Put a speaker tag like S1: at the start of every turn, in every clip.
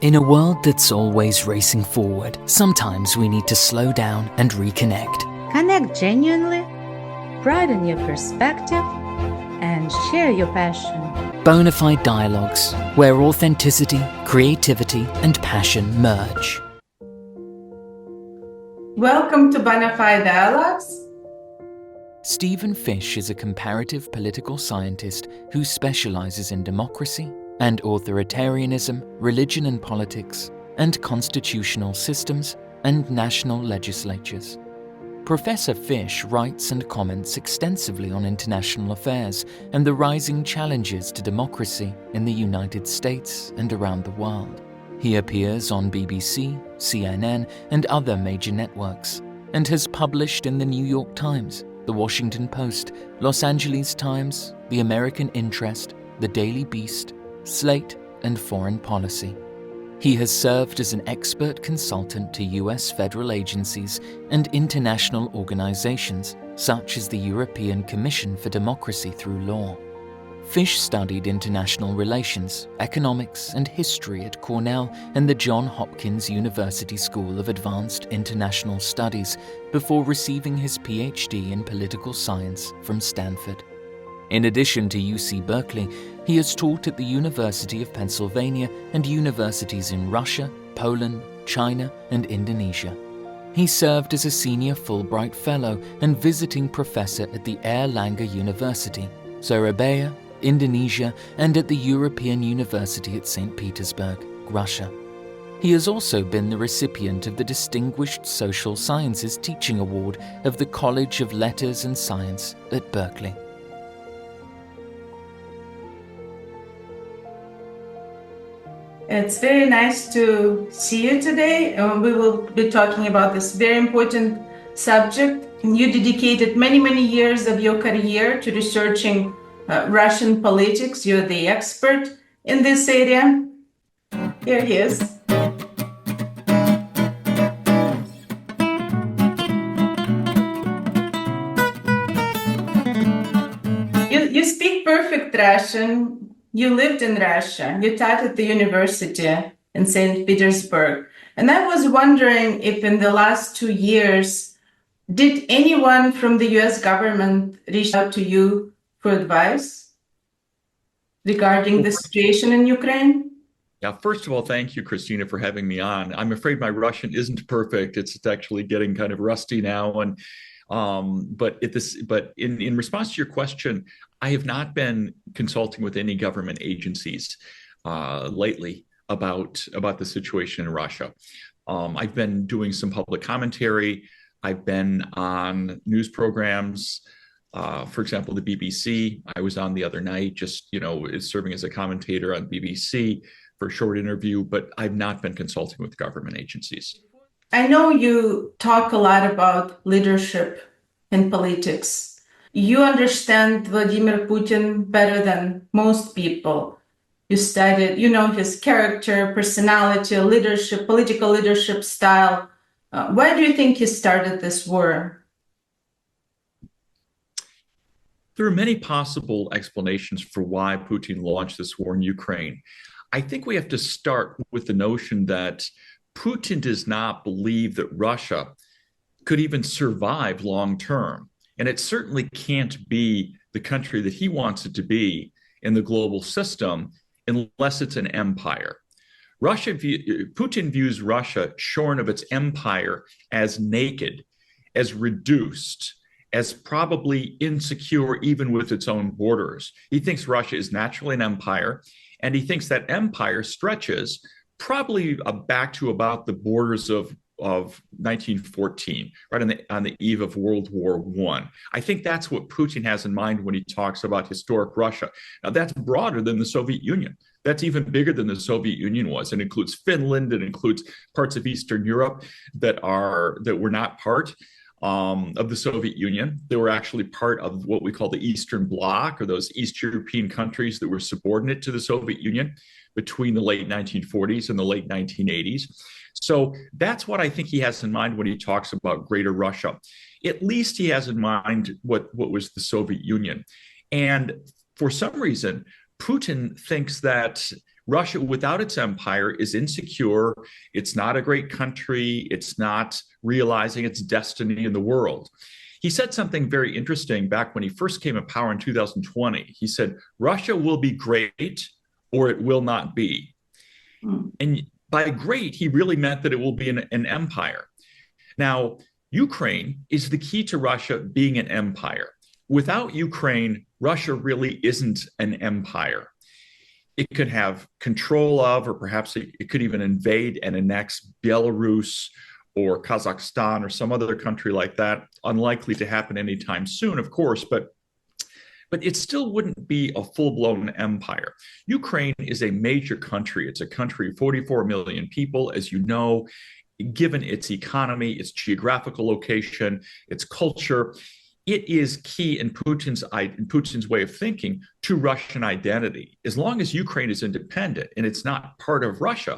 S1: In a world that's always racing forward, sometimes we need to slow down and reconnect.
S2: Connect genuinely, broaden your perspective, and share your passion.
S1: Bona fide dialogues, where authenticity, creativity, and passion merge.
S3: Welcome to Bona Fide Dialogues.
S1: Stephen Fish is a comparative political scientist who specializes in democracy and authoritarianism, religion and politics, and constitutional systems and national legislatures. Professor Fish writes and comments extensively on international affairs and the rising challenges to democracy in the United States and around the world. He appears on BBC, CNN, and other major networks, and has published in the New York Times, the Washington Post, Los Angeles Times, the American Interest, the Daily Beast, Slate, and Foreign Policy. He has served as an expert consultant to US federal agencies and international organizations, such as the European Commission for Democracy Through Law. Fish studied international relations, economics, and history at Cornell and the Johns Hopkins University School of Advanced International Studies before receiving his PhD in political science from Stanford. In addition to UC Berkeley, he has taught at the University of Pennsylvania and universities in Russia, Poland, China, and Indonesia. He served as a senior Fulbright Fellow and visiting professor at the Erlanger University, Surabaya, Indonesia, and at the European University at St. Petersburg, Russia. He has also been the recipient of the Distinguished Social Sciences Teaching Award of the College of Letters and Science at Berkeley.
S3: It's very nice to see you today. We will be talking about this very important subject. You dedicated many, many years of your career to researching Russian politics. You're the expert in this area. Here he is. You speak perfect Russian. You lived in Russia. You taught at the university in St. Petersburg. And I was wondering if in the last 2 years, did anyone from the US government reach out to you for advice regarding the situation in Ukraine?
S4: Yeah, first of all, thank you, Christina, for having me on. I'm afraid my Russian isn't perfect. It's actually getting kind of rusty now. And but in response to your question, I have not been consulting with any government agencies lately about the situation in Russia. I've been doing some public commentary. I've been on news programs. For example, the BBC. I was on the other night, just serving as a commentator on BBC for a short interview. But I've not been consulting with government agencies.
S3: I know you talk a lot about leadership in politics. You understand Vladimir Putin better than most people. You studied, his character, personality, leadership, political leadership style. Why do you think he started this war?
S4: There are many possible explanations for why Putin launched this war in Ukraine. I think we have to start with the notion that Putin does not believe that Russia could even survive long term. And it certainly can't be the country that he wants it to be in the global system unless it's an empire. Putin views Russia shorn of its empire as naked, as reduced, as probably insecure even with its own borders. He thinks Russia is naturally an empire, and he thinks that empire stretches probably back to about the borders of 1914, right on the eve of World War I. I think that's what Putin has in mind when he talks about historic Russia. Now, that's broader than the Soviet Union. That's even bigger than the Soviet Union was. It includes Finland. It includes parts of Eastern Europe that were not part of the Soviet Union. They were actually part of what we call the Eastern Bloc, or those East European countries that were subordinate to the Soviet Union between the late 1940s and the late 1980s. So that's what I think he has in mind when he talks about Greater Russia. At least he has in mind what was the Soviet Union. And for some reason, Putin thinks that Russia, without its empire, is insecure. It's not a great country. It's not realizing its destiny in the world. He said something very interesting back when he first came to power in 2020. He said, Russia will be great or it will not be. And by great, he really meant that it will be an empire. Now, Ukraine is the key to Russia being an empire. Without Ukraine, Russia really isn't an empire. It could have control of, or perhaps it could even invade and annex Belarus or Kazakhstan or some other country like that. Unlikely to happen anytime soon, of course, but it still wouldn't be a full-blown empire. Ukraine is a major country. It's a country of 44 million people, as you know, given its economy, its geographical location, its culture. It is key in Putin's way of thinking to Russian identity. As long as Ukraine is independent and it's not part of Russia,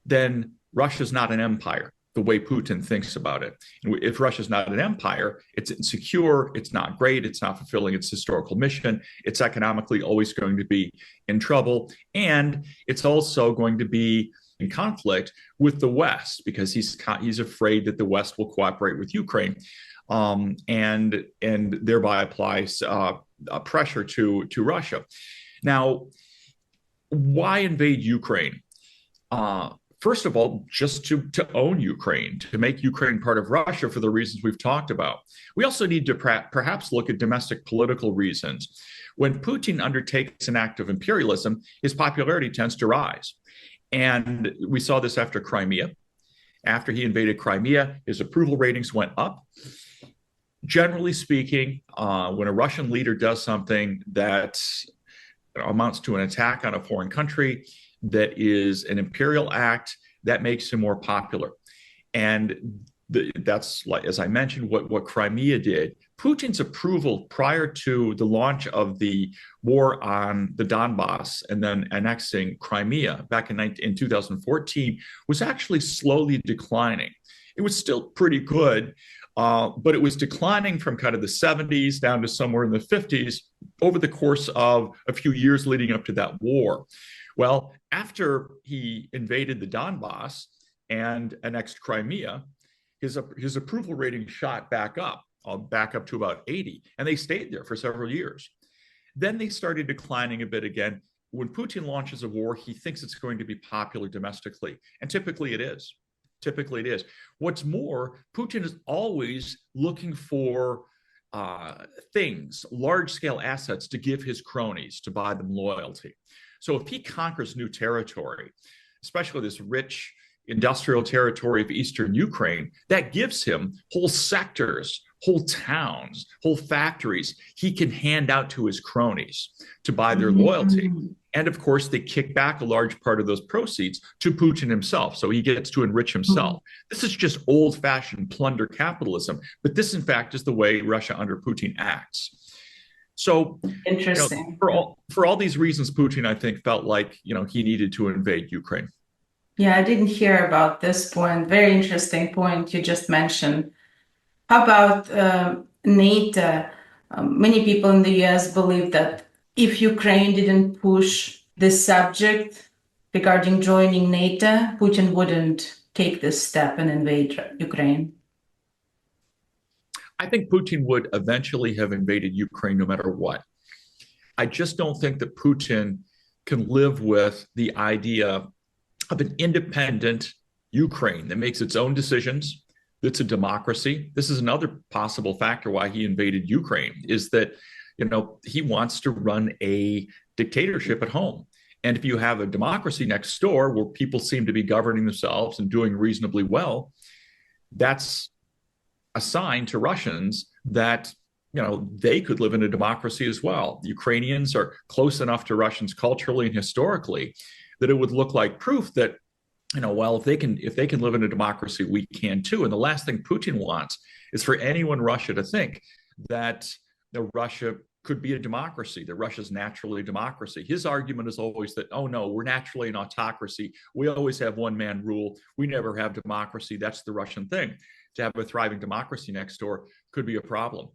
S4: then Russia's not an empire, the way Putin thinks about it. And if Russia's not an empire, it's insecure, it's not great, it's not fulfilling its historical mission, it's economically always going to be in trouble, and it's also going to be in conflict with the West because he's afraid that the West will cooperate with Ukraine. And thereby applies pressure to Russia. Now, why invade Ukraine? First of all, just to own Ukraine, to make Ukraine part of Russia for the reasons we've talked about. We also need to perhaps look at domestic political reasons. When Putin undertakes an act of imperialism, his popularity tends to rise. And we saw this after Crimea. After he invaded Crimea, his approval ratings went up. Generally speaking, when a Russian leader does something that amounts to an attack on a foreign country, that is an imperial act, that makes him more popular. And that's, like, as I mentioned, what Crimea did. Putin's approval prior to the launch of the war on the Donbass and then annexing Crimea back in 2014 was actually slowly declining. It was still pretty good, but it was declining from kind of the 70s down to somewhere in the 50s over the course of a few years leading up to that war. Well, after he invaded the Donbass and annexed Crimea, his approval rating shot back up to about 80, and they stayed there for several years. Then they started declining a bit again. When Putin launches a war, he thinks it's going to be popular domestically, and typically it is. Typically it is. What's more, Putin is always looking for things, large-scale assets to give his cronies to buy them loyalty. So if he conquers new territory, especially this rich industrial territory of eastern Ukraine, that gives him whole sectors, whole towns, whole factories he can hand out to his cronies to buy their loyalty. And of course, they kick back a large part of those proceeds to Putin himself, so he gets to enrich himself. This is just old-fashioned plunder capitalism, but this, in fact, is the way Russia under Putin acts. So,
S3: interesting.
S4: For all these reasons, Putin, I think, felt like he needed to invade Ukraine.
S3: Yeah, I didn't hear about this point. Very interesting point you just mentioned. How about NATO? Many people in the US believe that if Ukraine didn't push this subject regarding joining NATO, Putin wouldn't take this step and invade Ukraine.
S4: I think Putin would eventually have invaded Ukraine no matter what. I just don't think that Putin can live with the idea of an independent Ukraine that makes its own decisions, that's a democracy. This is another possible factor why he invaded Ukraine, is that he wants to run a dictatorship at home. And if you have a democracy next door where people seem to be governing themselves and doing reasonably well, that's a sign to Russians that they could live in a democracy as well. The Ukrainians are close enough to Russians culturally and historically that it would look like proof that well, if they can live in a democracy, we can too. And the last thing Putin wants is for anyone in Russia to think that Russia could be a democracy, that Russia's naturally a democracy. His argument is always that, oh no, we're naturally an autocracy. We always have one-man rule. We never have democracy. That's the Russian thing. To have a thriving democracy next door could be a problem.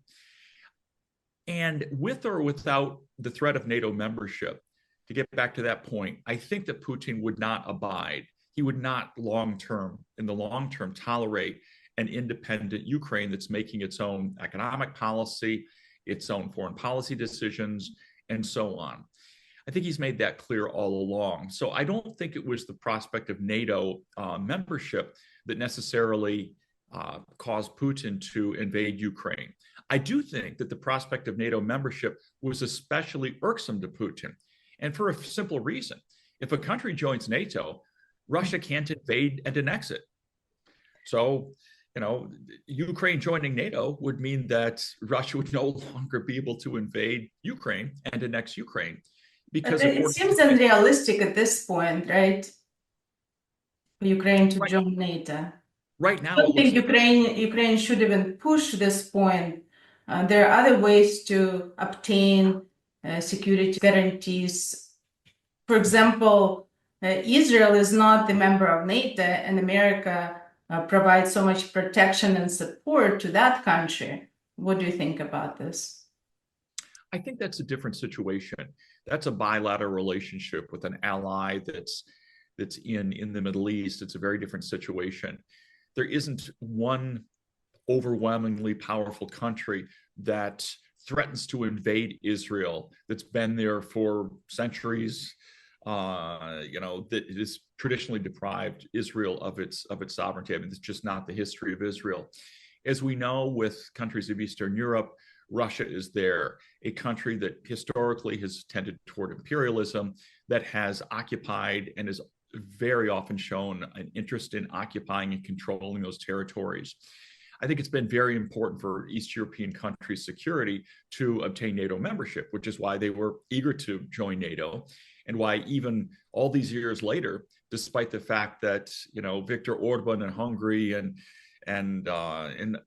S4: And with or without the threat of NATO membership, to get back to that point, I think that Putin would not abide. He would not in the long term, tolerate an independent Ukraine that's making its own economic policy, its own foreign policy decisions, and so on. I think he's made that clear all along. So I don't think it was the prospect of NATO membership that necessarily caused Putin to invade Ukraine. I do think that the prospect of NATO membership was especially irksome to Putin, and for a simple reason. If a country joins NATO, Russia can't invade and annex it. So, Ukraine joining NATO would mean that Russia would no longer be able to invade Ukraine and annex Ukraine. Because
S3: it seems unrealistic at this point, right? For Ukraine to join NATO.
S4: Right now,
S3: I don't think Ukraine should even push this point. There are other ways to obtain security guarantees. For example, Israel is not the member of NATO, and America provides so much protection and support to that country. What do you think about this?
S4: I think that's a different situation. That's a bilateral relationship with an ally that's in the Middle East. It's a very different situation. There isn't one overwhelmingly powerful country that threatens to invade Israel, that's been there for centuries, that has traditionally deprived Israel of its sovereignty. I mean, it's just not the history of Israel. As we know, with countries of Eastern Europe, Russia is there, a country that historically has tended toward imperialism, that has occupied and has very often shown an interest in occupying and controlling those territories. I think it's been very important for East European countries' security to obtain NATO membership, which is why they were eager to join NATO, and why even all these years later, despite the fact that Viktor Orban in Hungary and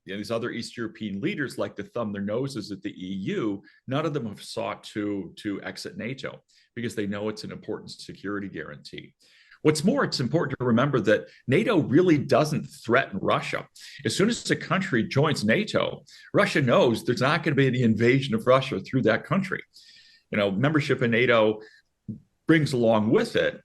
S4: these other East European leaders like to thumb their noses at the EU, none of them have sought to exit NATO because they know it's an important security guarantee. What's more, it's important to remember that NATO really doesn't threaten Russia. As soon as a country joins NATO, Russia knows there's not going to be any invasion of Russia through that country. Membership in NATO brings along with it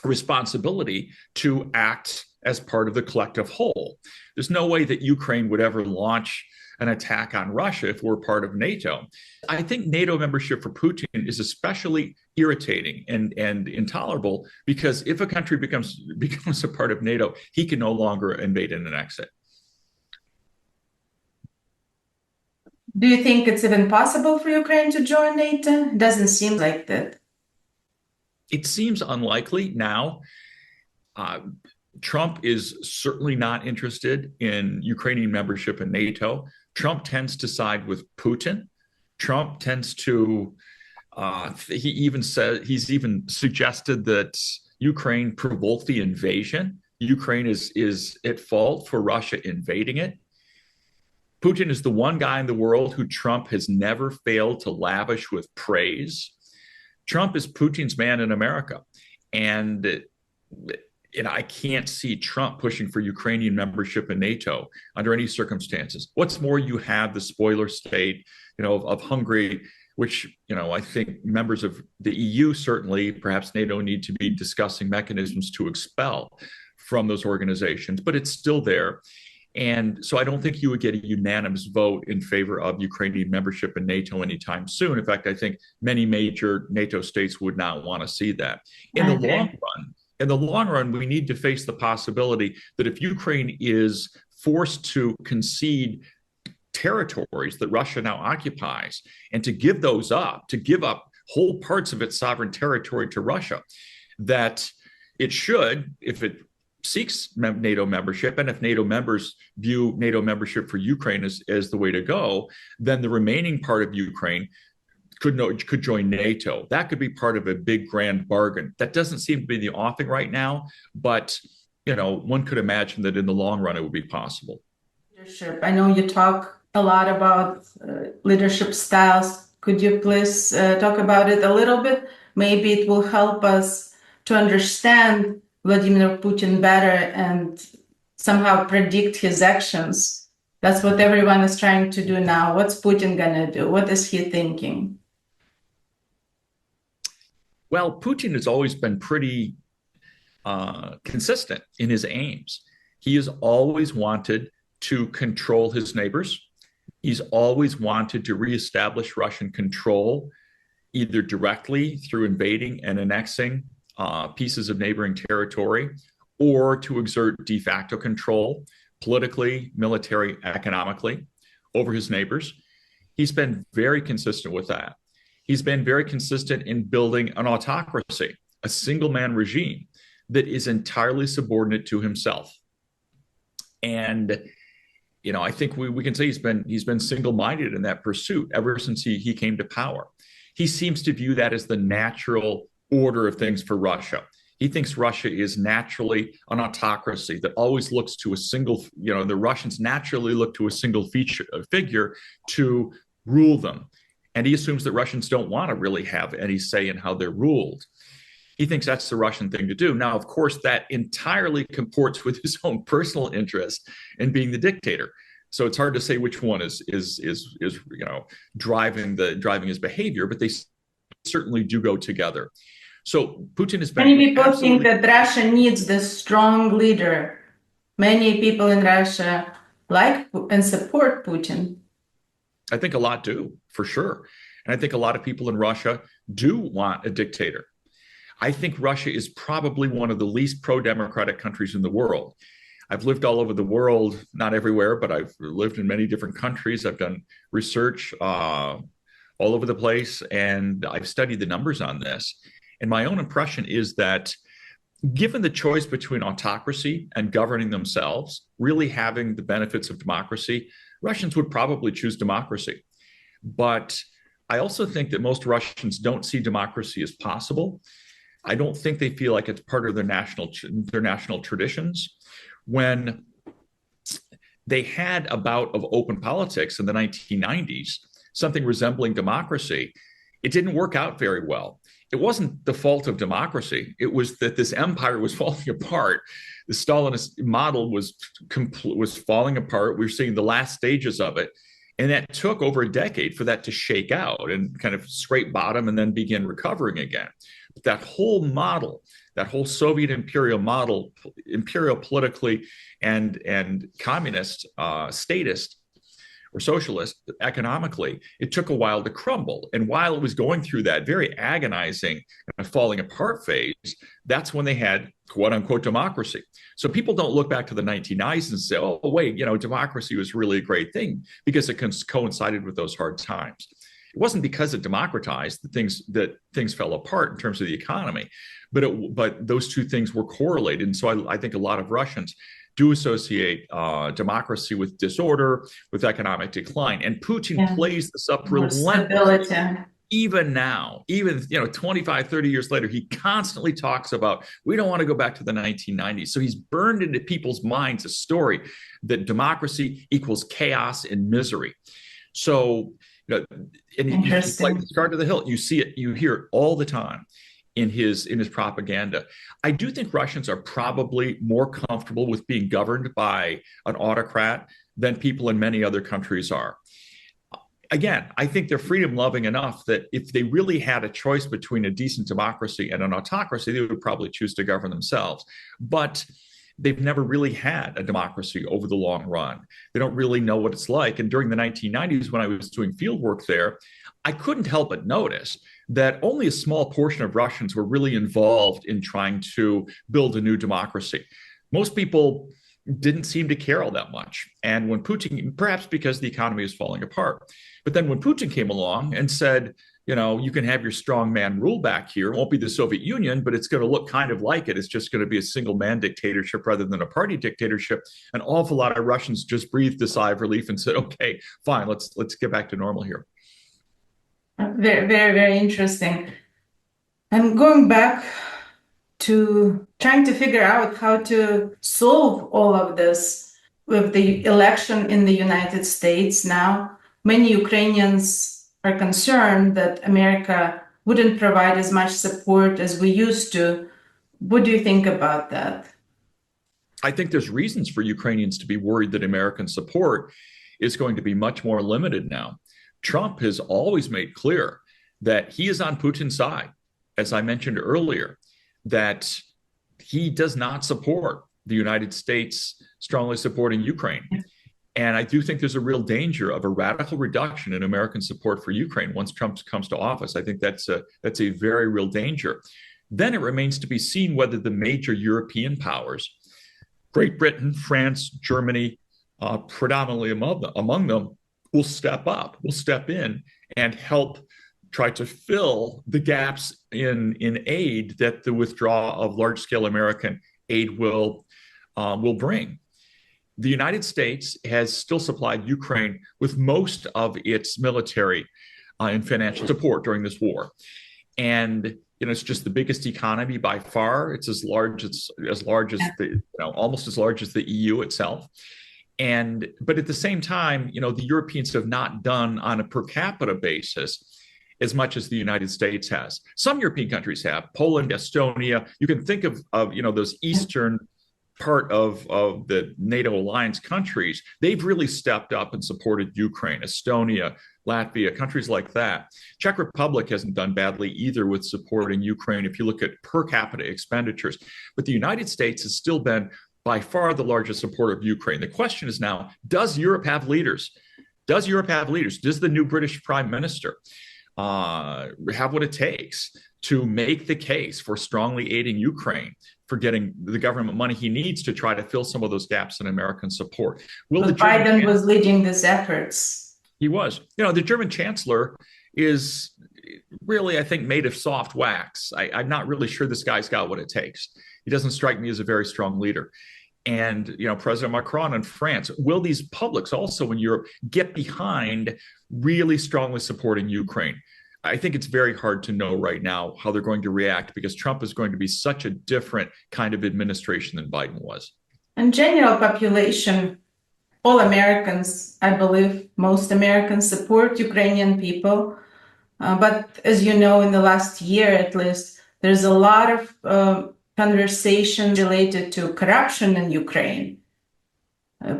S4: a responsibility to act as part of the collective whole. There's no way that Ukraine would ever launch an attack on Russia if we're part of NATO. I think NATO membership for Putin is especially irritating and intolerable because if a country becomes a part of NATO, he can no longer invade and annex it.
S3: Do you think it's even possible for Ukraine to join NATO? It doesn't seem like that.
S4: It seems unlikely now. Trump is certainly not interested in Ukrainian membership in NATO. Trump tends to side with Putin. Trump tends to, he's even suggested that Ukraine provoked the invasion. Ukraine is at fault for Russia invading it. Putin is the one guy in the world who Trump has never failed to lavish with praise. Trump is Putin's man in America. And I can't see Trump pushing for Ukrainian membership in NATO under any circumstances. What's more, you have the spoiler state, of Hungary, which, I think members of the EU, certainly, perhaps NATO, need to be discussing mechanisms to expel from those organizations, but it's still there. And so I don't think you would get a unanimous vote in favor of Ukrainian membership in NATO anytime soon. In fact, I think many major NATO states would not want to see that. In the long run, we need to face the possibility that if Ukraine is forced to concede territories that Russia now occupies and to give those up, to give up whole parts of its sovereign territory to Russia, that it should, if it seeks NATO membership, and if NATO members view NATO membership for Ukraine as the way to go, then the remaining part of Ukraine could join NATO. That could be part of a big grand bargain. That doesn't seem to be the offing right now, but one could imagine that in the long run it would be possible.
S3: Leadership. I know you talk a lot about leadership styles. Could you please talk about it a little bit? Maybe it will help us to understand Vladimir Putin better and somehow predict his actions. That's what everyone is trying to do now. What's Putin gonna do? What is he thinking?
S4: Well, Putin has always been pretty consistent in his aims. He has always wanted to control his neighbors. He's always wanted to reestablish Russian control, either directly through invading and annexing pieces of neighboring territory, or to exert de facto control, politically, military, economically, over his neighbors. He's been very consistent with that. He's been very consistent in building an autocracy, a single man regime that is entirely subordinate to himself. And I think we can say he's been single-minded in that pursuit ever since he came to power. He seems to view that as the natural order of things for Russia. He thinks Russia is naturally an autocracy that always looks to a single, the Russians naturally look to a single figure to rule them. And he assumes that Russians don't want to really have any say in how they're ruled. He thinks that's the Russian thing to do. Now, of course, that entirely comports with his own personal interest in being the dictator. So it's hard to say which one is driving his behavior, but they certainly do go together. So Putin has been.
S3: Many people think that Russia needs this strong leader. Many people in Russia like and support Putin.
S4: I think a lot do, for sure. And I think a lot of people in Russia do want a dictator. I think Russia is probably one of the least pro-democratic countries in the world. I've lived all over the world, not everywhere, but I've lived in many different countries. I've done research all over the place, and I've studied the numbers on this. And my own impression is that given the choice between autocracy and governing themselves, really having the benefits of democracy, Russians would probably choose democracy. But I also think that most Russians don't see democracy as possible. I don't think they feel like it's part of their national traditions. When they had a bout of open politics in the 1990s, something resembling democracy, it didn't work out very well. It wasn't the fault of democracy. It was that this empire was falling apart. The Stalinist model was falling apart. We were seeing the last stages of it. And that took over a decade for that to shake out and kind of scrape bottom and then begin recovering again. But that whole model, that whole Soviet imperial model, imperial politically and communist, statist, or socialist economically, it took a while to crumble. And while it was going through that very agonizing falling apart phase, that's when they had quote unquote democracy. So people don't look back to the 1990s and say, oh, wait, democracy was really a great thing, because it coincided with those hard times. It wasn't because it democratized that things fell apart in terms of the economy, but those two things were correlated. And so I think a lot of Russians do associate democracy with disorder, with economic decline. And Putin plays this up relentlessly. Even now, 25, 30 years later, he constantly talks about, we don't want to go back to the 1990s. So he's burned into people's minds a story that democracy equals chaos and misery. So, and it's like the Scar to the Hilt. You see it, you hear it all the time in his propaganda. I do think Russians are probably more comfortable with being governed by an autocrat than people in many other countries are. Again, I think they're freedom loving enough that if they really had a choice between a decent democracy and an autocracy, they would probably choose to govern themselves. But they've never really had a democracy over the long run. They don't really know what it's like. And during the 1990s, when I was doing field work there, I couldn't help but notice that only a small portion of Russians were really involved in trying to build a new democracy. Most people didn't seem to care all that much. And when Putin, perhaps because the economy is falling apart, but then when Putin came along and said, you can have your strong man rule back here. It won't be the Soviet Union, but it's going to look kind of like it. It's just going to be a single man dictatorship rather than a party dictatorship. An awful lot of Russians just breathed a sigh of relief and said, okay, fine, let's get back to normal here.
S3: Very, very, very interesting. And going back to trying to figure out how to solve all of this with the election in the United States now, many Ukrainians are concerned that America wouldn't provide as much support as we used to. What do you think about that?
S4: I think there's reasons for Ukrainians to be worried that American support is going to be much more limited now. Trump has always made clear that he is on Putin's side. as I mentioned earlier, that he does not support the United States strongly supporting Ukraine. And I do think there's a real danger of a radical reduction in American support for Ukraine once Trump comes to office. I think that's a very real danger. Then it remains to be seen whether the major European powers, Great Britain, France, Germany, predominantly among them, will step up, will step in and help try to fill the gaps in aid that the withdrawal of large-scale American aid will bring. The United States has still supplied Ukraine with most of its military and financial support during this war. And it's just the biggest economy by far. It's as large as the almost as large as the EU itself. But at the same time, the Europeans have not done on a per capita basis as much as the United States has. Some European countries have, Poland, Estonia. You can think of those eastern part of the NATO alliance countries. They've really stepped up and supported Ukraine, Estonia, Latvia, countries like that. Czech Republic hasn't done badly either with supporting Ukraine if you look at per capita expenditures. But the United States has still been by far the largest supporter of Ukraine. The question is now, does Europe have leaders? Does the new British Prime Minister have what it takes to make the case for strongly aiding Ukraine, for getting the government money he needs to try to fill some of those gaps in American support?
S3: Biden was leading these efforts.
S4: He was. The German chancellor is really, I think, made of soft wax. I'm not really sure this guy's got what it takes. He doesn't strike me as a very strong leader. And, President Macron in France, will these publics also in Europe get behind really strongly supporting Ukraine? I think it's very hard to know right now how they're going to react because Trump is going to be such a different kind of administration than Biden was.
S3: And general population, all Americans, I believe most Americans support Ukrainian people. But as you know, in the last year at least, there's a lot of conversation related to corruption in Ukraine.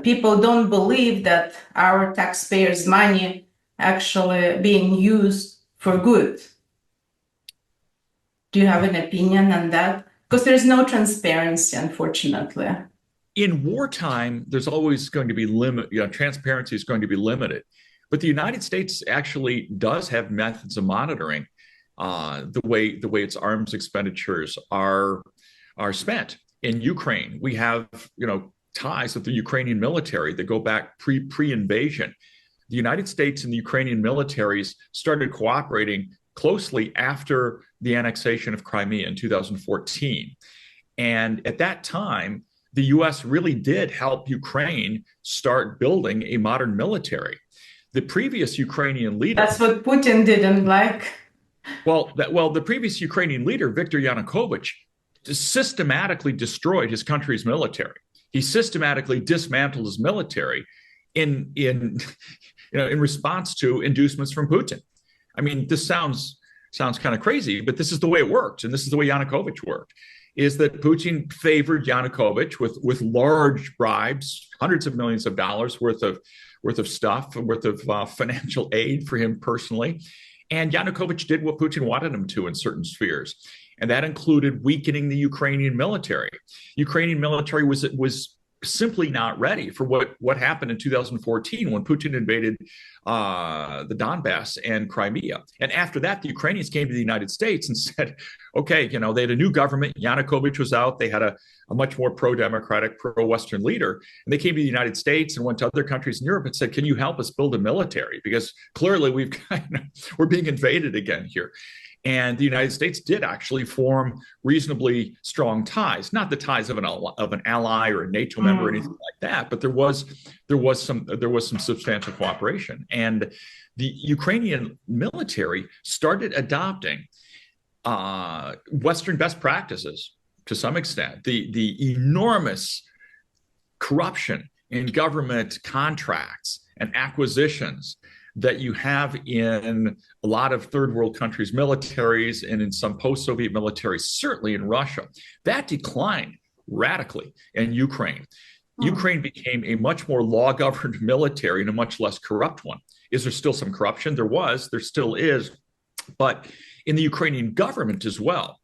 S3: People don't believe that our taxpayers' money actually being used for good. Do you have an opinion on that? Because there's no transparency, unfortunately.
S4: In wartime, there's always going to be transparency is going to be limited. But the United States actually does have methods of monitoring the way its arms expenditures are spent. In Ukraine, we have ties with the Ukrainian military that go back pre-invasion. The United States and the Ukrainian militaries started cooperating closely after the annexation of Crimea in 2014. And at that time, the U.S. really did help Ukraine start building a modern military. The previous Ukrainian leader—
S3: That's what Putin didn't like.
S4: Well, the previous Ukrainian leader, Viktor Yanukovych, systematically destroyed his country's military. He systematically dismantled his military in response to inducements from Putin. I mean, this sounds kind of crazy, but this is the way it worked, and this is the way Yanukovych worked. Is that Putin favored Yanukovych with large bribes, hundreds of millions of dollars worth of financial aid for him personally, and Yanukovych did what Putin wanted him to in certain spheres, and that included weakening the Ukrainian military. Ukrainian military was simply not ready for what happened in 2014 when Putin invaded the Donbass and Crimea. And after that, the Ukrainians came to the United States and said, okay, they had a new government. Yanukovych was out. They had a much more pro-democratic, pro-Western leader. And they came to the United States and went to other countries in Europe and said, can you help us build a military? Because clearly we're being invaded again here. And the United States did actually form reasonably strong ties, not the ties of an ally or a NATO member or anything like that, but there was some substantial cooperation. And the Ukrainian military started adopting Western best practices to some extent. The enormous corruption in government contracts and acquisitions that you have in a lot of third world countries' militaries and in some post-Soviet militaries, certainly in Russia, that declined radically in Ukraine. Ukraine became a much more law-governed military and a much less corrupt one. Is there still some corruption? There still is. but in the Ukrainian government as well.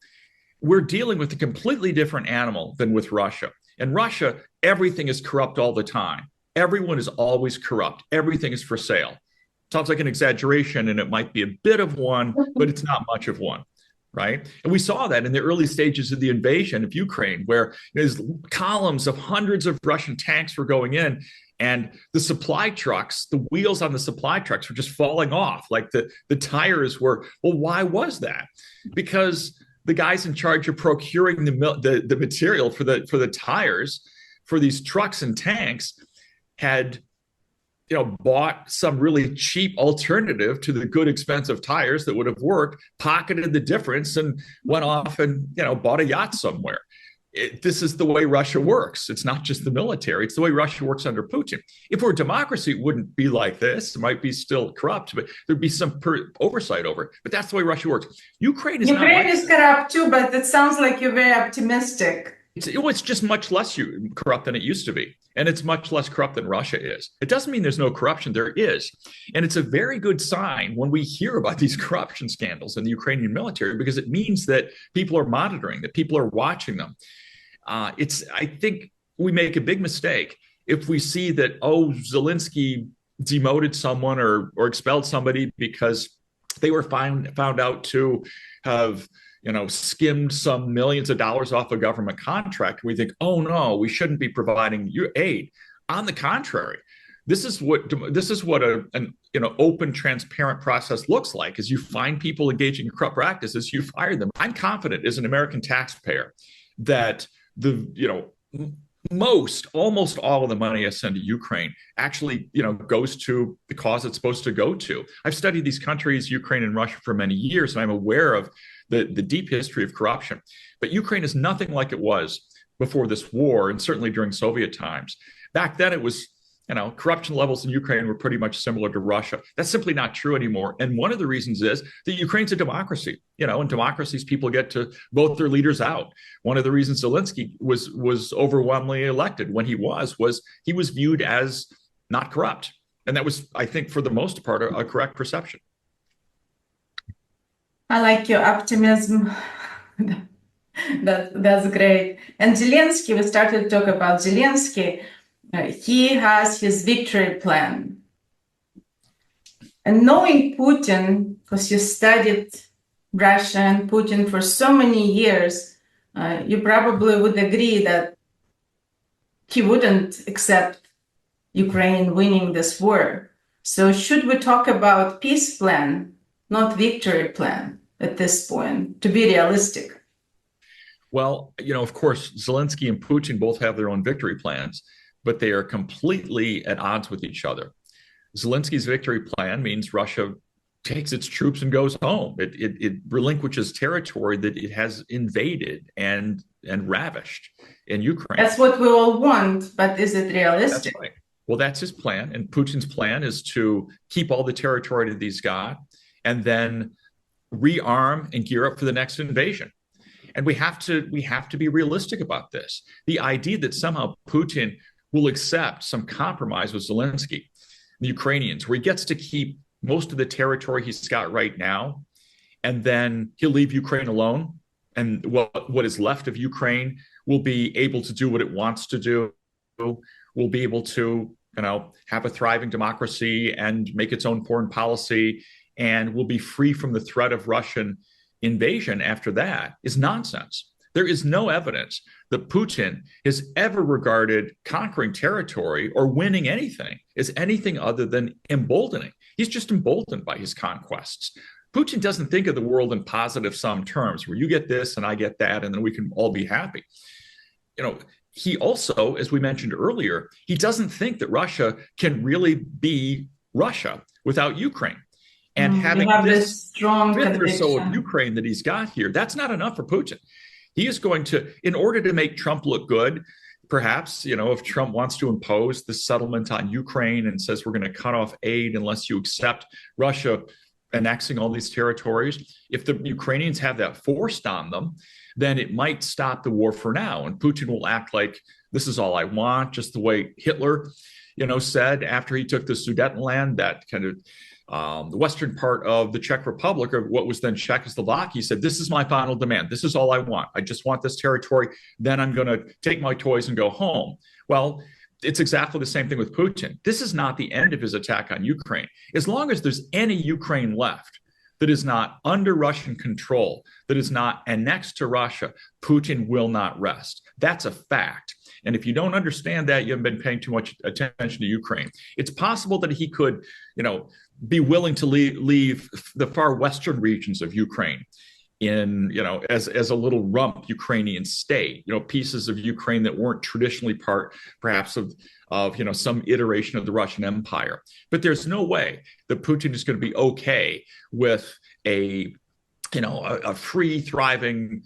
S4: We're dealing with a completely different animal than with Russia. In Russia, everything is corrupt all the time. Everyone is always corrupt. Everything is for sale. Sounds like an exaggeration, and it might be a bit of one, but it's not much of one, right? And we saw that in the early stages of the invasion of Ukraine, where there's columns of hundreds of Russian tanks were going in, and the supply trucks, the wheels on the supply trucks were just falling off. Like the tires were, well, why was that? Because the guys in charge of procuring the material for the tires for these trucks and tanks had bought some really cheap alternative to the good expensive tires that would have worked, pocketed the difference, and went off and bought a yacht somewhere. This is the way Russia works. It's not just the military. It's the way Russia works under Putin. If we're a democracy, it wouldn't be like this. It might be still corrupt, but there'd be some oversight over it. But that's the way Russia works. Ukraine is
S3: corrupt too, but it sounds like you're very optimistic.
S4: It's just much less corrupt than it used to be. And it's much less corrupt than Russia is. It doesn't mean there's no corruption. There is. And it's a very good sign when we hear about these corruption scandals in the Ukrainian military, because it means that people are monitoring, that people are watching them. I think we make a big mistake if we see that, Zelensky demoted someone or expelled somebody because they were found out to have skimmed some millions of dollars off a government contract. We think, oh no, we shouldn't be providing you aid. On the contrary, this is what an open, transparent process looks like. Is you find people engaging in corrupt practices, you fire them. I'm confident as an American taxpayer that almost all of the money I send to Ukraine actually, goes to the cause it's supposed to go to. I've studied these countries, Ukraine and Russia, for many years, and I'm aware of the deep history of corruption. But Ukraine is nothing like it was before this war, and certainly during Soviet times. Back then, it was, corruption levels in Ukraine were pretty much similar to Russia. That's simply not true anymore. And one of the reasons is that Ukraine's a democracy. In democracies, people get to vote their leaders out. One of the reasons Zelensky was overwhelmingly elected when he was he was viewed as not corrupt. And that was, I think, for the most part, a correct perception.
S3: I like your optimism. That's great. And Zelensky, we started to talk about Zelensky. He has his victory plan. And knowing Putin, because you studied Russia and Putin for so many years, you probably would agree that he wouldn't accept Ukraine winning this war. So should we talk about peace plan, not victory plan at this point, to be realistic?
S4: Well, of course, Zelensky and Putin both have their own victory plans, but they are completely at odds with each other. Zelensky's victory plan means Russia takes its troops and goes home. It relinquishes territory that it has invaded and ravished in Ukraine.
S3: That's what we all want, but is it realistic?
S4: That's right. Well, that's his plan. And Putin's plan is to keep all the territory that he's got and then rearm and gear up for the next invasion. And we have to be realistic about this. The idea that somehow Putin will accept some compromise with Zelensky, the Ukrainians, where he gets to keep most of the territory he's got right now, and then he'll leave Ukraine alone, and what is left of Ukraine will be able to do what it wants to do, will be able to have a thriving democracy and make its own foreign policy, and will be free from the threat of Russian invasion after that, is nonsense. There is no evidence that Putin has ever regarded conquering territory or winning anything as anything other than emboldening. He's just emboldened by his conquests. Putin doesn't think of the world in positive sum terms, where you get this and I get that, and then we can all be happy. He also, as we mentioned earlier, he doesn't think that Russia can really be Russia without Ukraine. And having this strong fifth or so of Ukraine that he's got here, that's not enough for Putin. He is going to, in order to make Trump look good, perhaps, if Trump wants to impose the settlement on Ukraine and says we're going to cut off aid unless you accept Russia annexing all these territories, if the Ukrainians have that forced on them, then it might stop the war for now. And Putin will act like this is all I want, just the way Hitler, said after he took the Sudetenland, that kind of the western part of the Czech Republic, or what was then Czechoslovakia, said, this is my final demand. This is all I want. I just want this territory. Then I'm going to take my toys and go home. Well, it's exactly the same thing with Putin. This is not the end of his attack on Ukraine. As long as there's any Ukraine left that is not under Russian control, that is not annexed to Russia, Putin will not rest. That's a fact. And if you don't understand that, you haven't been paying too much attention to Ukraine. It's possible that he could, be willing to leave the far western regions of Ukraine in, as a little rump Ukrainian state, pieces of Ukraine that weren't traditionally part, perhaps, of some iteration of the Russian Empire. But there's no way that Putin is going to be okay with a free, thriving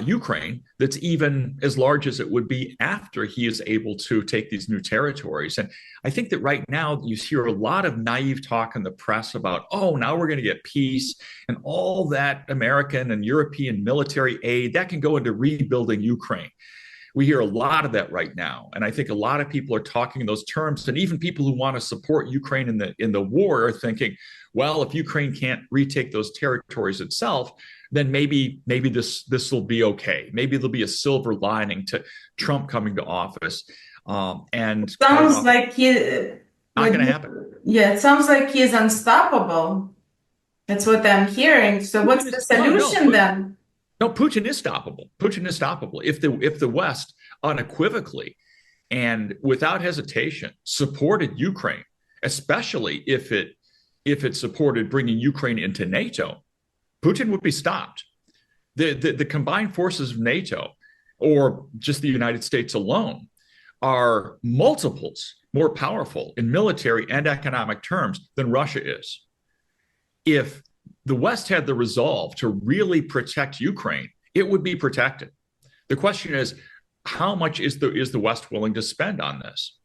S4: Ukraine that's even as large as it would be after he is able to take these new territories. And I think that right now you hear a lot of naive talk in the press about, oh, now we're going to get peace, and all that American and European military aid that can go into rebuilding Ukraine. We hear a lot of that right now. And I think a lot of people are talking in those terms. And even people who want to support Ukraine in the war are thinking, well, if Ukraine can't retake those territories itself, then maybe this will be okay. Maybe there'll be a silver lining to Trump coming to office. And
S3: sounds like
S4: not going to happen.
S3: Yeah, it sounds like he's unstoppable. That's what I'm hearing. So what's the solution then?
S4: No, Putin is stoppable. Putin is stoppable. If the West unequivocally and without hesitation supported Ukraine, especially if it supported bringing Ukraine into NATO, Putin would be stopped. The combined forces of NATO, or just the United States alone, are multiples more powerful in military and economic terms than Russia is. If the West had the resolve to really protect Ukraine, it would be protected. The question is, how much is the West willing to spend on this?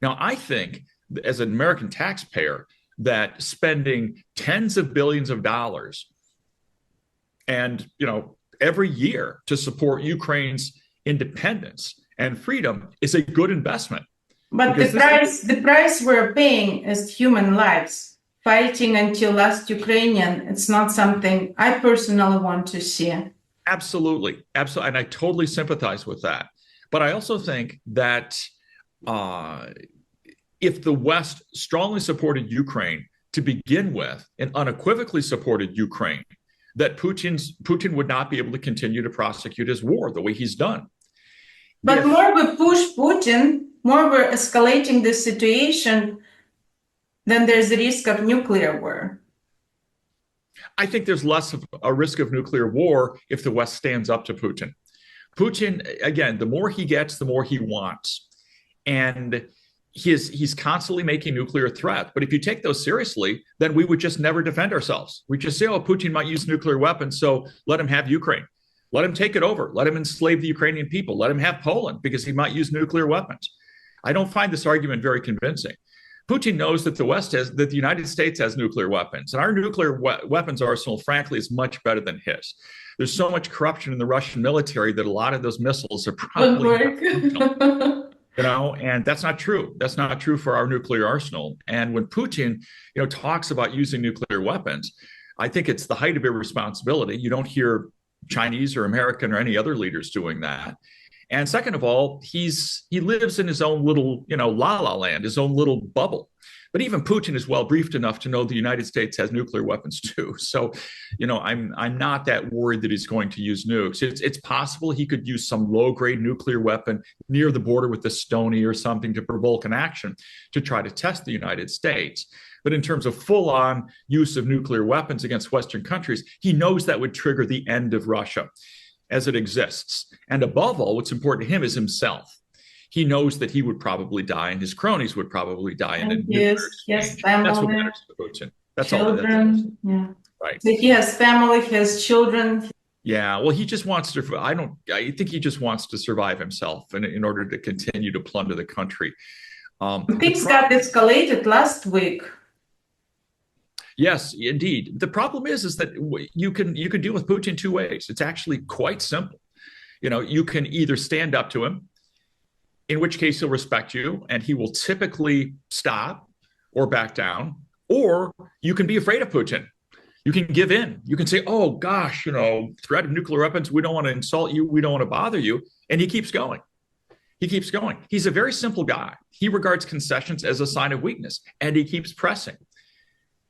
S4: Now, I think, as an American taxpayer, that spending tens of billions of dollars and every year to support Ukraine's independence and freedom is a good investment.
S3: But the price we're paying is human lives. Fighting until last Ukrainian, it's not something I personally want to see.
S4: Absolutely. And I totally sympathize with that. But I also think that if the West strongly supported Ukraine to begin with and unequivocally supported Ukraine, that Putin would not be able to continue to prosecute his war the way he's done.
S3: But more we push Putin, more we're escalating the situation, then there's a risk of nuclear war.
S4: I think there's less of a risk of nuclear war if the West stands up to Putin. Putin, again, the more he gets, the more he wants. And he's constantly making nuclear threats. But if you take those seriously, then we would just never defend ourselves. We just say, oh, Putin might use nuclear weapons, so let him have Ukraine. Let him take it over. Let him enslave the Ukrainian people. Let him have Poland because he might use nuclear weapons. I don't find this argument very convincing. Putin knows that the United States has nuclear weapons, and our nuclear weapons arsenal, frankly, is much better than his. There's so much corruption in the Russian military that a lot of those missiles are probably and that's not true. That's not true for our nuclear arsenal. And when Putin, talks about using nuclear weapons, I think it's the height of irresponsibility. You don't hear Chinese or American or any other leaders doing that. And second of all, he lives in his own little, la-la land, his own little bubble. But even Putin is well briefed enough to know the United States has nuclear weapons too. So, I'm not that worried that he's going to use nukes. It's possible he could use some low-grade nuclear weapon near the border with Estonia or something to provoke an action to try to test the United States. But in terms of full-on use of nuclear weapons against Western countries, he knows that would trigger the end of Russia as it exists. And above all, what's important to him is himself. He knows that he would probably die and his cronies would probably die in a nuclear exchange. That's what matters to Putin. That's
S3: children,
S4: all.
S3: Yeah.
S4: Right.
S3: So he has family, he has children.
S4: Yeah, well, he just wants to, I think he just wants to survive himself in order to continue to plunder the country.
S3: Things got escalated last week.
S4: Yes, indeed. The problem is that you can deal with Putin two ways. It's actually quite simple. You can either stand up to him, in which case he'll respect you, and he will typically stop or back down, Or you can be afraid of Putin. You can give in. You can say, oh, gosh, threat of nuclear weapons. We don't want to insult you. We don't want to bother you. And he keeps going. He keeps going. He's a very simple guy. He regards concessions as a sign of weakness, and he keeps pressing.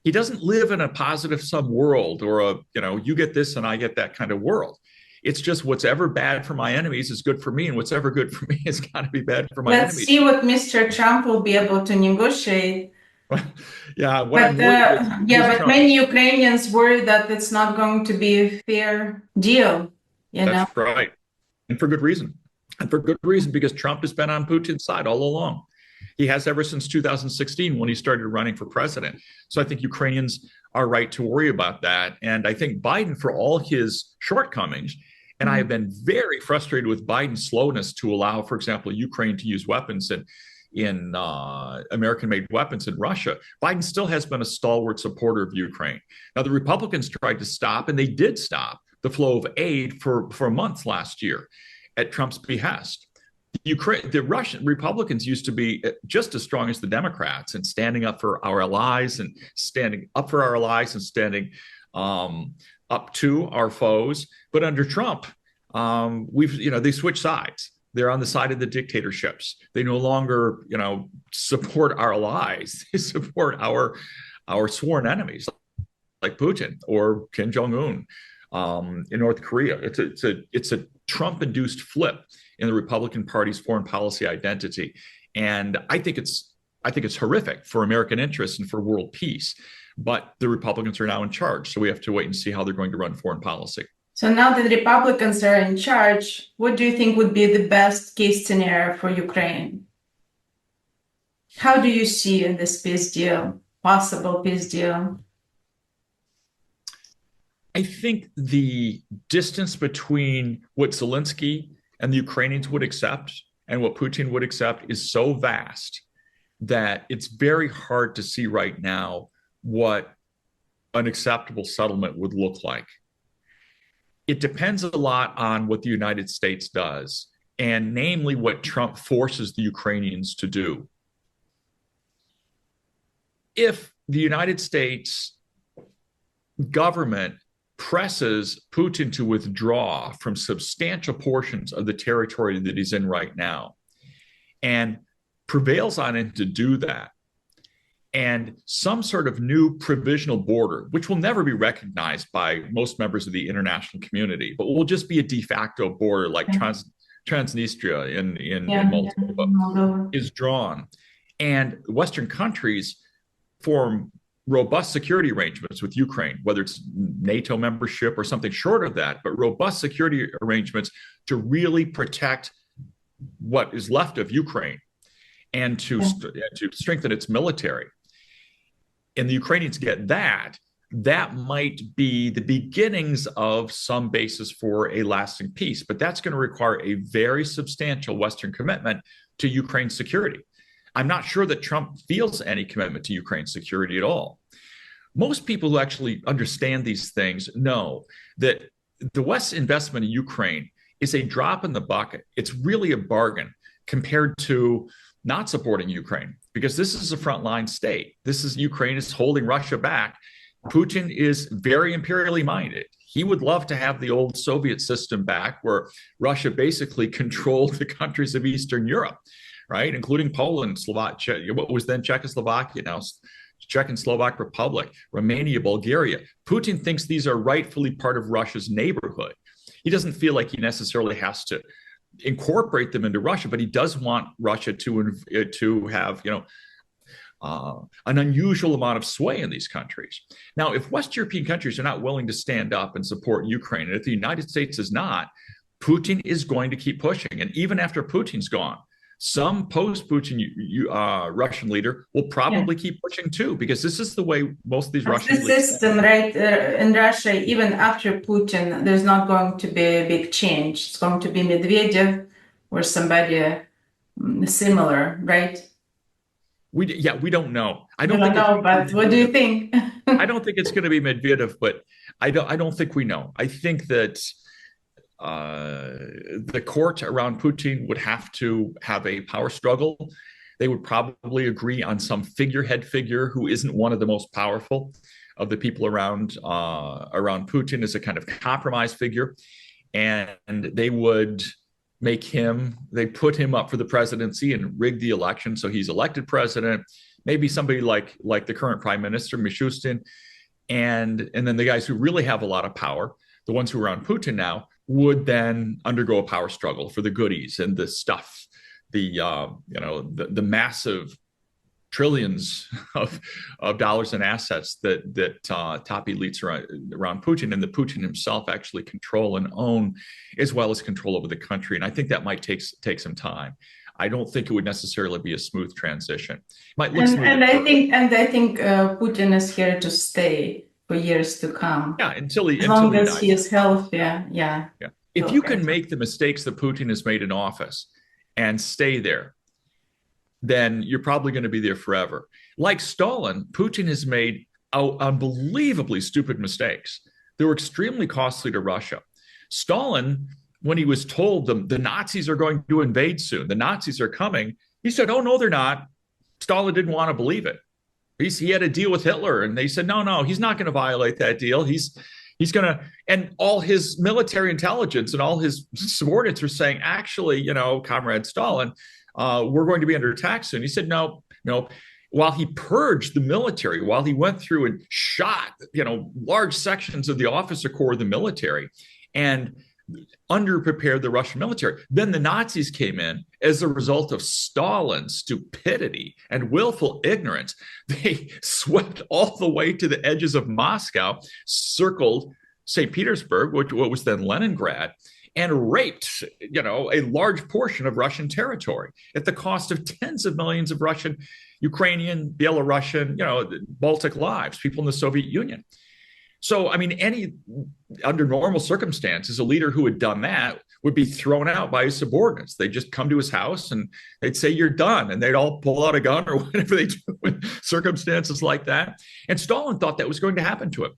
S4: He doesn't live in a positive sum world or you get this and I get that kind of world. It's just what's ever bad for my enemies is good for me, and what's ever good for me has got to be bad for my
S3: enemies. Let's see what Mr. Trump will be able to negotiate.
S4: Yeah,
S3: but many Ukrainians worry that it's not going to be a fair deal.
S4: That's right, and for good reason. And for good reason, because Trump has been on Putin's side all along. He has ever since 2016 when he started running for president. So I think Ukrainians are right to worry about that. And I think Biden, for all his shortcomings, and I have been very frustrated with Biden's slowness to allow, for example, Ukraine to use weapons in American-made weapons in Russia. Biden still has been a stalwart supporter of Ukraine. Now, the Republicans tried to stop, and they did stop the flow of aid for months last year at Trump's behest. The Russian Republicans used to be just as strong as the Democrats in standing up for our allies and standing up to our foes. But under Trump, they switched sides. They're on the side of the dictatorships. They no longer, support our allies. They support our sworn enemies, like Putin or Kim Jong-un in North Korea. It's a Trump-induced flip in the Republican Party's foreign policy identity, and I think it's horrific for American interests and for world peace. But the Republicans are now in charge, so we have to wait and see how they're going to run foreign policy.
S3: So now that the Republicans are in charge, what do you think would be the best case scenario for Ukraine? How do you see this peace deal, possible peace deal?
S4: I think the distance between what Zelensky and the Ukrainians would accept and what Putin would accept is so vast that it's very hard to see right now what an acceptable settlement would look like. It depends a lot on what the United States does, and namely what Trump forces the Ukrainians to do. If the United States government presses Putin to withdraw from substantial portions of the territory that he's in right now and prevails on him to do that, and some sort of new provisional border, which will never be recognized by most members of the international community, but will just be a de facto border like Transnistria in Moldova, is drawn, and Western countries form robust security arrangements with Ukraine, whether it's NATO membership or something short of that, but robust security arrangements to really protect what is left of Ukraine and to strengthen its military. And the Ukrainians get that might be the beginnings of some basis for a lasting peace, but that's going to require a very substantial Western commitment to Ukraine's security. I'm not sure that Trump feels any commitment to Ukraine's security at all. Most people who actually understand these things know that the West's investment in Ukraine is a drop in the bucket. It's really a bargain compared to not supporting Ukraine, because this is a frontline state. Ukraine is holding Russia back. Putin is very imperially minded. He would love to have the old Soviet system back, where Russia basically controlled the countries of Eastern Europe, right? Including Poland, Slovakia, what was then Czechoslovakia, now Czech and Slovak Republic, Romania, Bulgaria. Putin thinks these are rightfully part of Russia's neighborhood. He doesn't feel like he necessarily has to incorporate them into Russia, but he does want Russia to have, an unusual amount of sway in these countries. Now, if West European countries are not willing to stand up and support Ukraine, and if the United States is not, Putin is going to keep pushing. And even after Putin's gone, some post-Putin Russian leader will probably keep pushing too, because this is the way most of these Russian
S3: system, right? In Russia, even after Putin, there's not going to be a big change. It's going to be Medvedev or somebody similar, right?
S4: We don't know. I
S3: don't know, but what do you think?
S4: I don't think it's going to be Medvedev, but I don't think we know. I think that the court around Putin would have to have a power struggle. They would probably agree on some figurehead figure who isn't one of the most powerful of the people around Putin, as a kind of compromise figure, and they would they put him up for the presidency and rig the election so he's elected president. Maybe somebody like the current prime minister, Mishustin, and then the guys who really have a lot of power, the ones who are on Putin now, would then undergo a power struggle for the goodies and the stuff, the massive trillions of dollars in assets that top elites around Putin and that Putin himself actually control and own, as well as control over the country. And I think that might take some time. I don't think it would necessarily be a smooth transition. It might look smooth. And I
S3: think Putin is here to stay for years to come.
S4: Yeah, until he
S3: dies. He is healthy. Yeah.
S4: If you can make the mistakes that Putin has made in office and stay there, then you're probably going to be there forever. Like Stalin, Putin has made unbelievably stupid mistakes. They were extremely costly to Russia. Stalin, when he was told the Nazis are going to invade soon, the Nazis are coming, he said, oh, no, they're not. Stalin didn't want to believe it. He had a deal with Hitler, and they said, no, he's not going to violate that deal. He's going to, and all his military intelligence and all his subordinates were saying, actually, Comrade Stalin, we're going to be under attack soon. He said, no. While he purged the military, while he went through and shot, large sections of the officer corps of the military and underprepared the Russian military, then the Nazis came in as a result of Stalin's stupidity and willful ignorance. They swept all the way to the edges of Moscow, circled St. Petersburg, what was then Leningrad, and raped, a large portion of Russian territory at the cost of tens of millions of Russian, Ukrainian, Belarusian, Baltic lives, people in the Soviet Union. So, under normal circumstances, a leader who had done that would be thrown out by his subordinates. They'd just come to his house and they'd say, you're done. And they'd all pull out a gun or whatever they do in circumstances like that. And Stalin thought that was going to happen to him.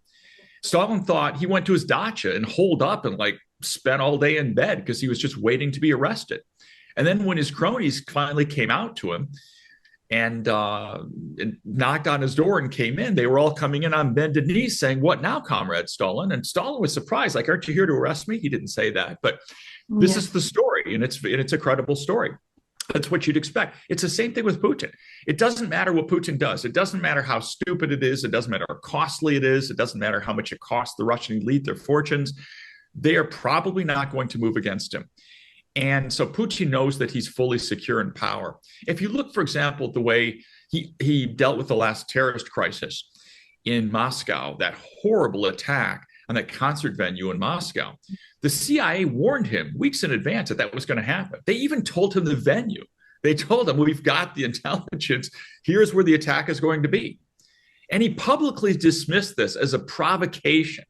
S4: Stalin thought he went to his dacha and holed up and spent all day in bed because he was just waiting to be arrested. And then when his cronies finally came out to him and knocked on his door and came in, they were all coming in on bended knees saying, what now, Comrade Stalin? And Stalin was surprised, aren't you here to arrest me? He didn't say that, but this is the story, and it's a credible story. That's what you'd expect. It's the same thing with Putin. It doesn't matter what Putin does. It doesn't matter how stupid it is. It doesn't matter how costly it is. It doesn't matter how much it costs the Russian elite their fortunes. They are probably not going to move against him. And so Putin knows that he's fully secure in power. If you look, for example, at the way he dealt with the last terrorist crisis in Moscow, that horrible attack on that concert venue in Moscow, the CIA warned him weeks in advance that was going to happen. They even told him the venue. They told him, we've got the intelligence. Here's where the attack is going to be. And he publicly dismissed this as a provocation.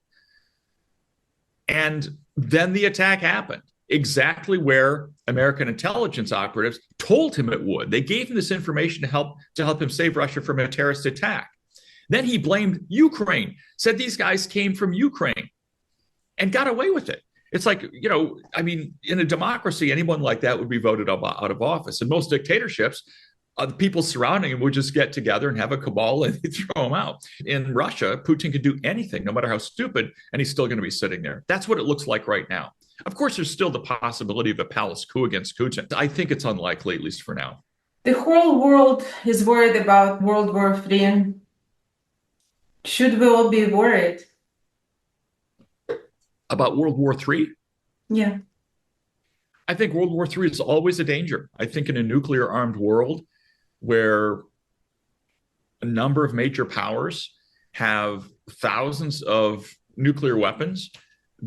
S4: And then the attack happened, exactly where American intelligence operatives told him it would. They gave him this information to help him save Russia from a terrorist attack. Then he blamed Ukraine, said these guys came from Ukraine, and got away with it. It's like, in a democracy, anyone like that would be voted out of office. In most dictatorships, the people surrounding him would just get together and have a cabal and throw him out. In Russia, Putin could do anything, no matter how stupid, and he's still going to be sitting there. That's what it looks like right now. Of course, there's still the possibility of a palace coup against Putin. I think it's unlikely, at least for now.
S3: The whole world is worried about World War III. Should we all be worried?
S4: About World War III?
S3: Yeah.
S4: I think World War III is always a danger. I think in a nuclear armed world where a number of major powers have thousands of nuclear weapons,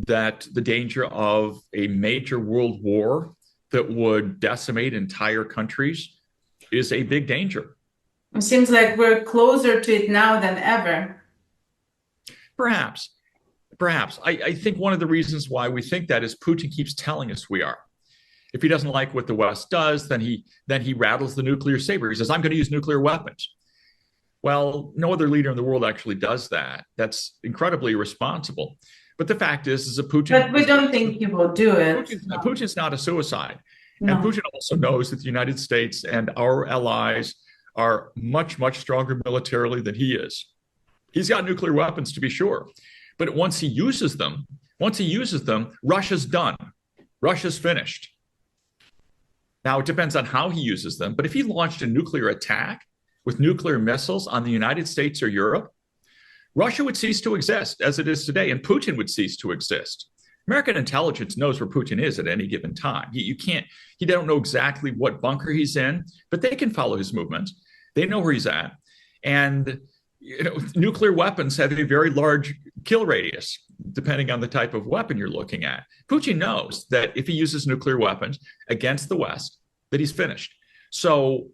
S4: that the danger of a major world war that would decimate entire countries is a big danger.
S3: It seems like we're closer to it now than ever. Perhaps.
S4: I think one of the reasons why we think that is Putin keeps telling us we are. If he doesn't like what the West does, then he rattles the nuclear saber. He says, I'm going to use nuclear weapons. Well, no other leader in the world actually does that. That's incredibly irresponsible. But the fact is that Putin...
S3: But we don't think he will do it.
S4: Putin's not a suicide. And
S3: No.
S4: Putin also knows that the United States and our allies are much, much stronger militarily than he is. He's got nuclear weapons, to be sure. But once he uses them, Russia's done. Russia's finished. Now, it depends on how he uses them. But if he launched a nuclear attack with nuclear missiles on the United States or Europe, Russia would cease to exist as it is today, and Putin would cease to exist. American intelligence knows where Putin is at any given time. You don't know exactly what bunker he's in, but they can follow his movements. They know where he's at. And nuclear weapons have a very large kill radius, depending on the type of weapon you're looking at. Putin knows that if he uses nuclear weapons against the West, that he's finished. So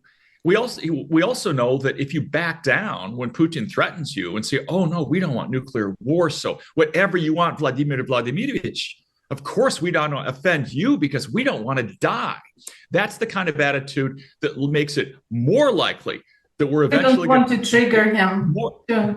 S4: we also know that if you back down when Putin threatens you and say, oh, no, we don't want nuclear war, so whatever you want, Vladimir Vladimirovich, of course we don't offend you because we don't want to die. That's the kind of attitude that makes it more likely that we're eventually
S3: going to trigger him.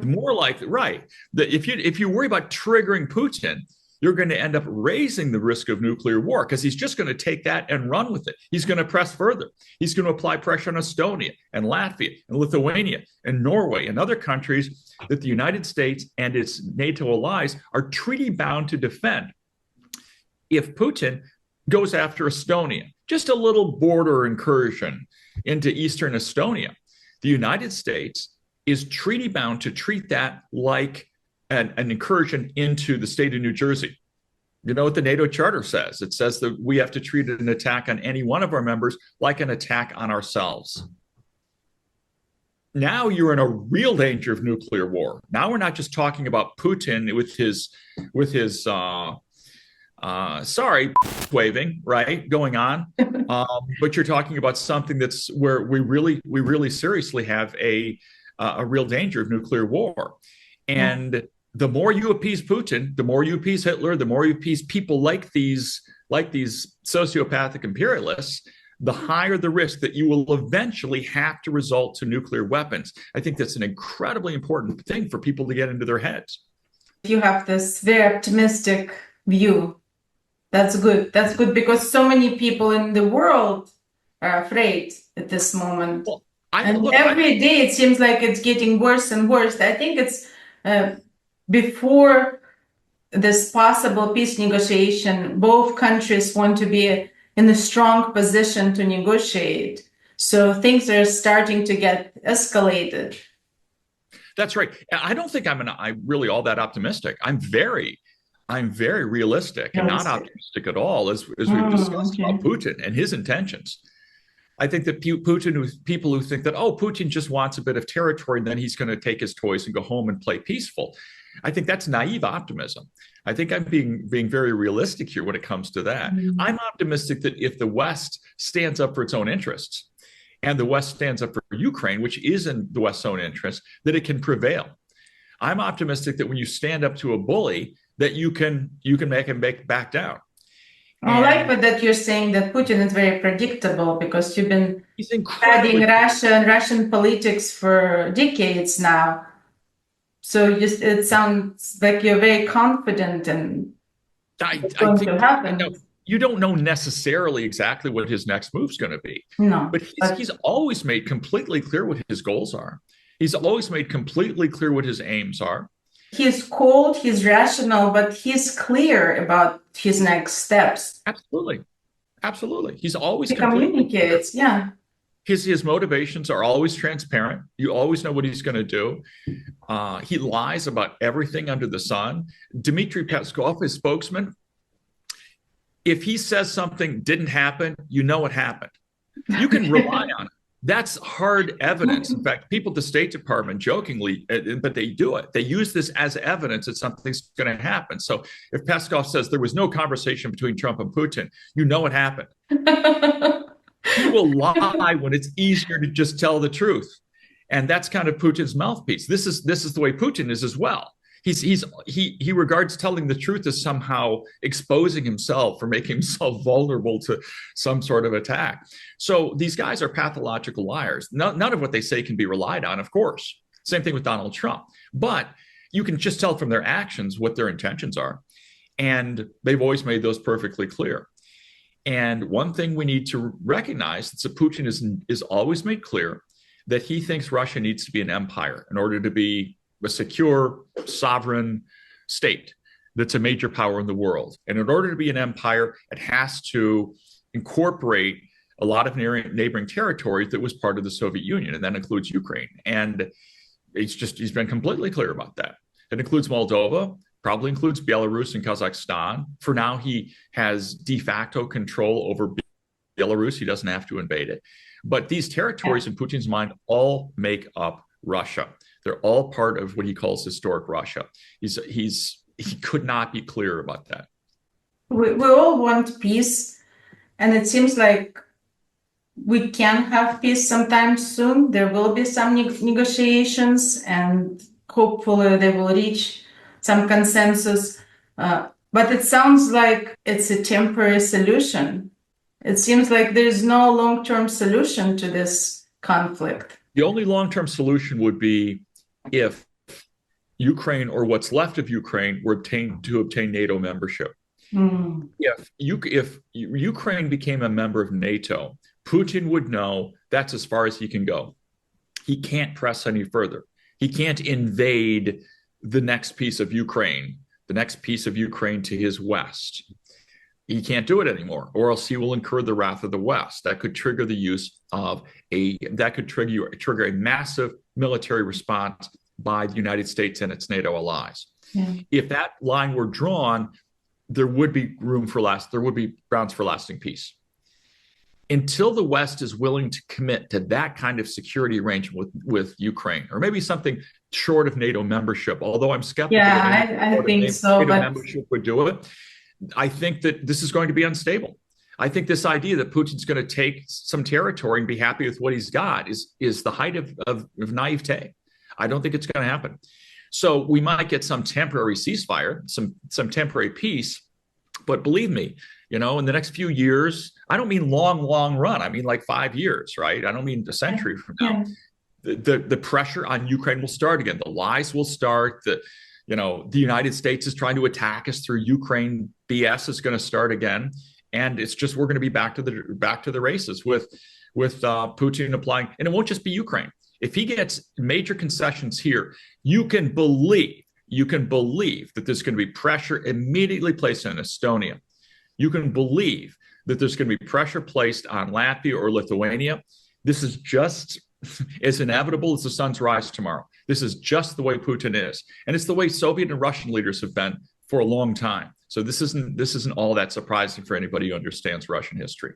S4: More likely, right? That if you worry about triggering Putin, you're going to end up raising the risk of nuclear war because he's just going to take that and run with it. He's going to press further. He's going to apply pressure on Estonia and Latvia and Lithuania and Norway and other countries that the United States and its NATO allies are treaty bound to defend. If Putin goes after Estonia, just a little border incursion into eastern Estonia, the United States is treaty bound to treat that like an incursion into the state of New Jersey. You know what the NATO Charter says? It says that we have to treat an attack on any one of our members like an attack on ourselves. Now you're in a real danger of nuclear war. Now we're not just talking about Putin with his waving, right, going on, but you're talking about something that's where we really seriously have a real danger of nuclear war. And the more you appease Putin, the more you appease Hitler, the more you appease people like these sociopathic imperialists, the higher the risk that you will eventually have to resort to nuclear weapons. I think that's an incredibly important thing for people to get into their heads.
S3: You have this very optimistic view. That's good. That's good because so many people in the world are afraid at this moment.
S4: Well,
S3: every day it seems like it's getting worse and worse. I think it's before this possible peace negotiation, both countries want to be in a strong position to negotiate. So things are starting to get escalated.
S4: That's right. I don't think I'm really all that optimistic. I'm very realistic and not optimistic at all, as we've discussed about Putin and his intentions. I think that people who think that, oh, Putin just wants a bit of territory and then he's going to take his toys and go home and play peaceful. I think that's naive optimism. I think I'm being very realistic here when it comes to that. I'm optimistic that if the West stands up for its own interests and the West stands up for Ukraine, which is in the West's own interest, that it can prevail. I'm optimistic that when you stand up to a bully, that you can make him back down.
S3: I like that you're saying that Putin is very predictable because you've been studying Russian politics for decades now. So it sounds like you're very confident in what's going to happen.
S4: You don't know necessarily exactly what his next move's going to be.
S3: No,
S4: but he's always made completely clear what his goals are. He's always made completely clear what his aims are.
S3: He's cold, he's rational, but he's clear about his next steps.
S4: Absolutely. He's always
S3: he communicates, yeah.
S4: His motivations are always transparent. You always know what he's going to do. He lies about everything under the sun. Dmitry Peskov, his spokesman, if he says something didn't happen, you know it happened. You can rely on it. That's hard evidence. In fact, people at the State Department jokingly, but they do it. They use this as evidence that something's going to happen. So if Peskov says there was no conversation between Trump and Putin, you know it happened. He will lie when it's easier to just tell the truth. And that's kind of Putin's mouthpiece. This is the way Putin is as well. He regards telling the truth as somehow exposing himself or making himself vulnerable to some sort of attack. So these guys are pathological liars. None of what they say can be relied on, of course. Same thing with Donald Trump. But you can just tell from their actions what their intentions are. And they've always made those perfectly clear. And one thing we need to recognize is that Putin is always made clear that he thinks Russia needs to be an empire in order to be a secure, sovereign state that's a major power in the world. And in order to be an empire, it has to incorporate a lot of neighboring territories that was part of the Soviet Union, and that includes Ukraine. And he's been completely clear about that. It includes Moldova, probably includes Belarus and Kazakhstan. For now, he has de facto control over Belarus. He doesn't have to invade it. But these territories in Putin's mind all make up Russia. They're all part of what he calls historic Russia. He could not be clearer about that.
S3: We all want peace, and it seems like we can have peace sometime soon. There will be some negotiations, and hopefully they will reach some consensus. But it sounds like it's a temporary solution. It seems like there is no long-term solution to this conflict.
S4: The only long-term solution would be if Ukraine, or what's left of Ukraine, were to obtain NATO membership. If Ukraine became a member of NATO, Putin would know that's as far as he can go. He can't press any further. He can't invade the next piece of Ukraine to his west. He can't do it anymore, or else he will incur the wrath of the West. That could trigger the use of trigger a massive military response by the United States and its NATO allies. Yeah. If that line were drawn, there would be grounds for lasting peace. Until the West is willing to commit to that kind of security arrangement with Ukraine, or maybe something short of NATO membership, although I'm skeptical
S3: that I think so,
S4: NATO membership would do it, I think that this is going to be unstable. I think this idea that Putin's going to take some territory and be happy with what he's got is the height of naivete. I don't think it's going to happen. So we might get some temporary ceasefire, some temporary peace, but believe me, in the next few years, I don't mean long run. I mean like 5 years, right? I don't mean a century from now. Yeah. The pressure on Ukraine will start again. The lies will start. The United States is trying to attack us through Ukraine. BS is going to start again, and it's just we're going to be back to the races with Putin applying. And it won't just be Ukraine. If he gets major concessions here, you can believe that there's going to be pressure immediately placed on Estonia. You can believe that there's going to be pressure placed on Latvia or Lithuania. This is just as inevitable as the sun's rise tomorrow. This is just the way Putin is. And it's the way Soviet and Russian leaders have been for a long time. So this isn't all that surprising for anybody who understands Russian history.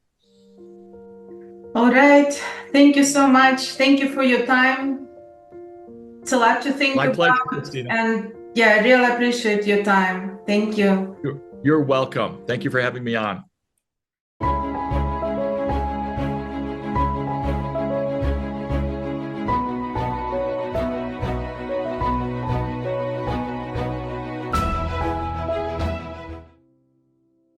S3: All right. Thank you so much. Thank you for your time. It's a lot to think about.
S4: My pleasure, Christina.
S3: And I really appreciate your time. Thank you.
S4: You're welcome. Thank you for having me on.